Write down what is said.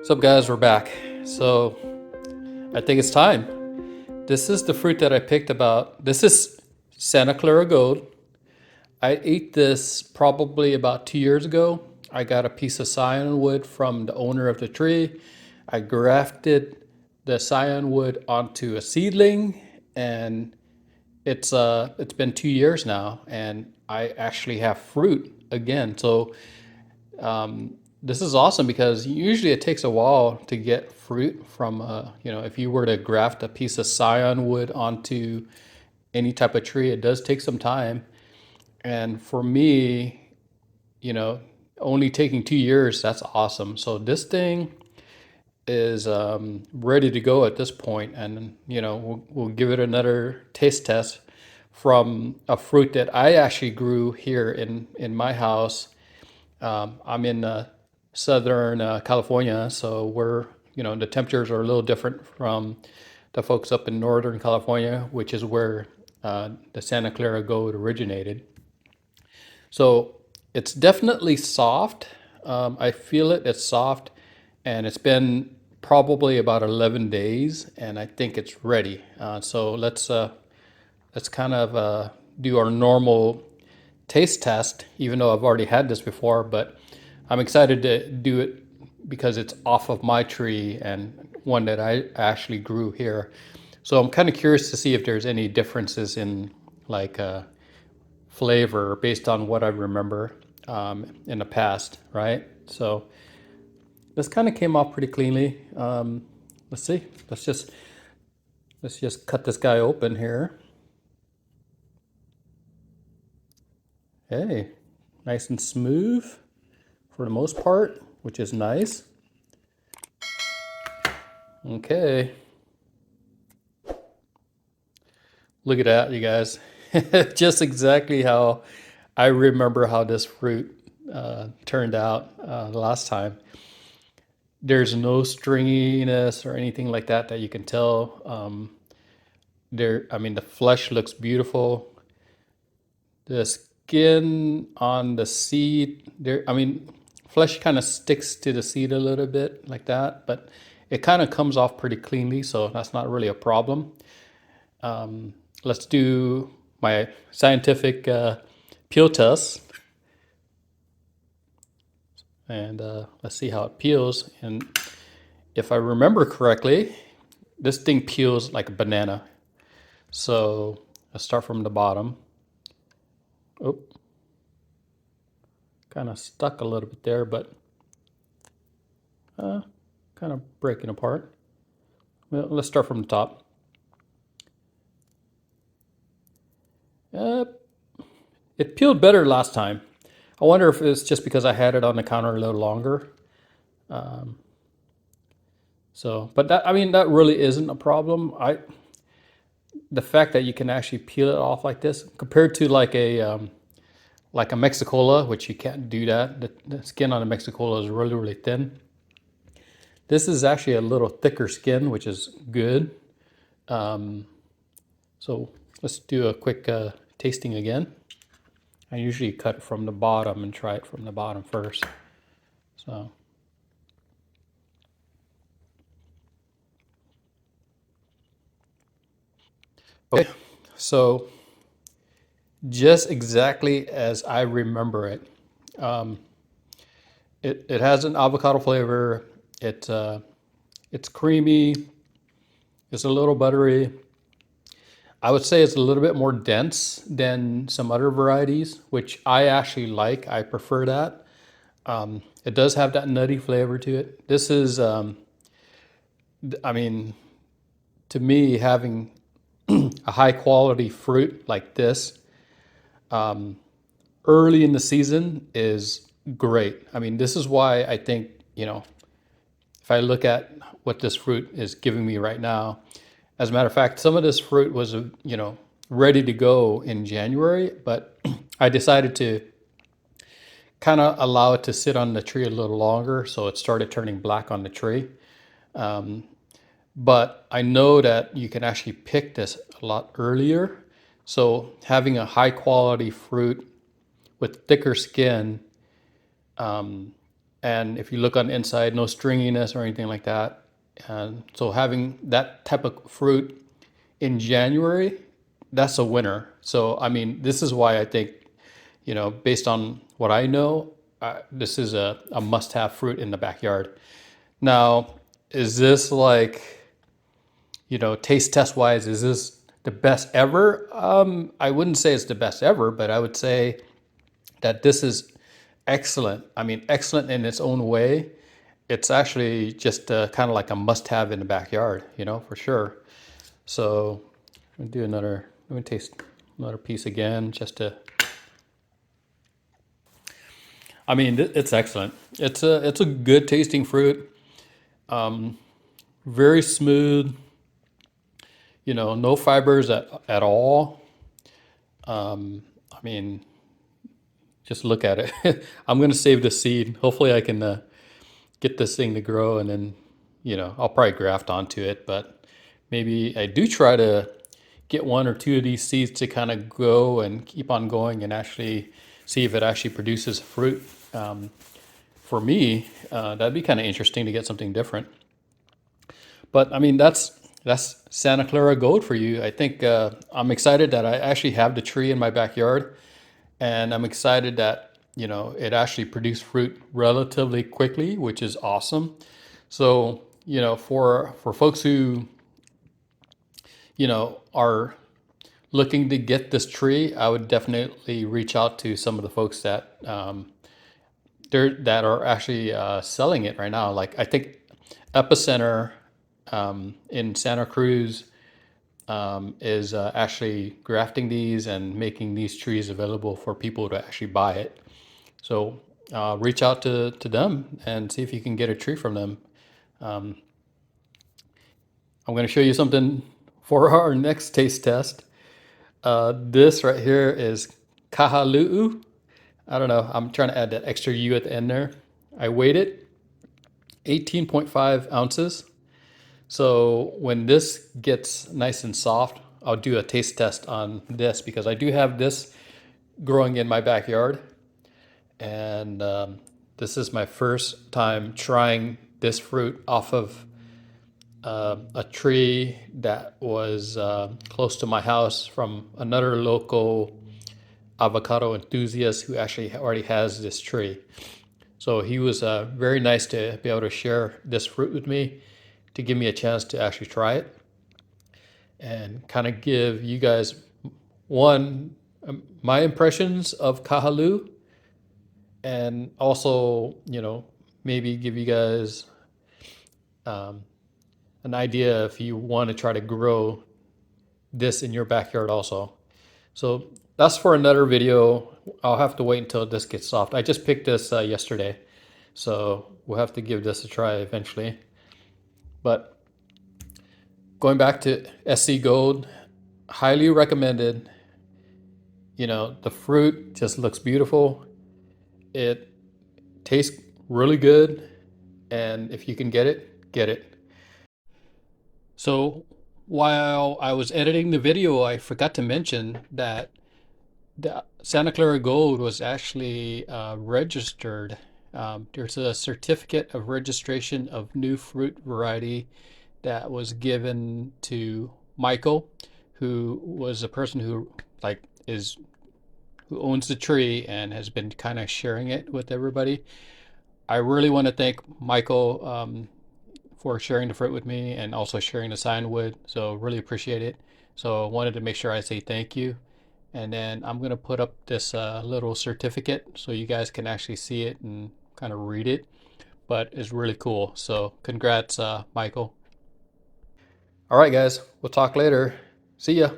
What's up, guys? We're back. So I think it's time. This is the fruit that I picked about. This is Santa Clara Gold. I ate this probably about 2 years ago. I got a piece of scionwood from the owner of the tree. I grafted the scionwood onto a seedling, and it's been 2 years now, and I actually have fruit again. So this is awesome because usually it takes a while to get fruit from, if you were to graft a piece of scion wood onto any type of tree, it does take some time. And for me, only taking 2 years, that's awesome. So this thing is ready to go at this point, and we'll give it another taste test from a fruit that I actually grew here in my house. I'm in Southern California, so the temperatures are a little different from the folks up in Northern California, which is where the Santa Clara Gold originated. So it's definitely soft. I feel it. It's soft, and it's been probably about 11 days, and I think it's ready. So let's kind of do our normal taste test, even though I've already had this before, but I'm excited to do it because it's off of my tree and one that I actually grew here. So I'm kind of curious to see if there's any differences in like flavor based on what I remember in the past, right? So this kind of came off pretty cleanly. Let's see. Let's just cut this guy open here. Hey, nice and smooth for the most part, which is nice. Okay. Look at that, you guys. Just exactly how I remember how this fruit turned out the last time. There's no stringiness or anything like that that you can tell. The flesh looks beautiful. The skin on the seed, flesh kind of sticks to the seed a little bit like that, but it kind of comes off pretty cleanly, so that's not really a problem. Let's do my scientific peel test, and let's see how it peels. And if I remember correctly, this thing peels like a banana. So let's start from the bottom. Oh, kind of stuck a little bit there, but kind of breaking apart. Well, let's start from the top. It peeled better last time. I wonder if it's just because I had it on the counter a little longer. But that really isn't a problem. The fact that you can actually peel it off like this, compared to like a Mexicola, which you can't do that. The skin on a Mexicola is really, really thin. This is actually a little thicker skin, which is good. So let's do a quick tasting again. I usually cut it from the bottom and try it from the bottom first. So. Okay, so just exactly as I remember it. It has an avocado flavor. It's creamy. It's a little buttery. I would say it's a little bit more dense than some other varieties, which I actually like. I prefer that. It does have that nutty flavor to it. This is, to me, having a high quality fruit like this early in the season is great. This is why I think, if I look at what this fruit is giving me right now, as a matter of fact, some of this fruit was, ready to go in January, but I decided to kind of allow it to sit on the tree a little longer, so it started turning black on the tree. But I know that you can actually pick this a lot earlier. So having a high quality fruit with thicker skin And if you look on the inside, no stringiness or anything like that. And so having that type of fruit in January, that's a winner. So, I mean, this is why I think, based on what I know, this is a must-have fruit in the backyard. Now, is this like, taste test wise, is this the best ever? I wouldn't say it's the best ever, but I would say that this is excellent. I mean, excellent in its own way. It's actually just kind of like a must-have in the backyard, for sure. So let me taste another piece again, just to. I mean, it's excellent. It's a good tasting fruit. Very smooth. No fibers at all. I mean, just look at it. I'm gonna save the seed. Hopefully, I can get this thing to grow, and then I'll probably graft onto it. But maybe I do try to get one or two of these seeds to kind of go and keep on going, and actually see if it actually produces fruit. For me, that'd be kind of interesting to get something different. But I mean, that's Santa Clara Gold for you. I think I'm excited that I actually have the tree in my backyard, and I'm excited that it actually produced fruit relatively quickly, which is awesome. So for folks who are looking to get this tree, I would definitely reach out to some of the folks that that are actually selling it right now. Like I think Epicenter in Santa Cruz is actually grafting these and making these trees available for people to actually buy it. So reach out to them and see if you can get a tree from them. I'm going to show you something for our next taste test. This right here is Kahalu'u. I don't know. I'm trying to add that extra U at the end there. I weighed it 18.5 ounces. So when this gets nice and soft, I'll do a taste test on this because I do have this growing in my backyard. And this is my first time trying this fruit off of a tree that was close to my house from another local avocado enthusiast who actually already has this tree. So he was very nice to be able to share this fruit with me, to give me a chance to actually try it and kind of give you guys my impressions of Kahalu, and also maybe give you guys an idea if you want to try to grow this in your backyard also. So that's for another video. I'll have to wait until this gets soft. I just picked this yesterday, so we'll have to give this a try eventually. But going back to SC Gold, highly recommended. The fruit just looks beautiful. It tastes really good, and if you can get it, get it. So while I was editing the video, I forgot to mention that the Santa Clara Gold was actually registered. There's a certificate of registration of new fruit variety that was given to Michael, who was a person who who owns the tree and has been kind of sharing it with everybody. I really want to thank Michael for sharing the fruit with me and also sharing the scionwood. So really appreciate it. So I wanted to make sure I say thank you. And then I'm going to put up this little certificate so you guys can actually see it and kind of read it. But it's really cool. So congrats, Michael. All right, guys. We'll talk later. See ya.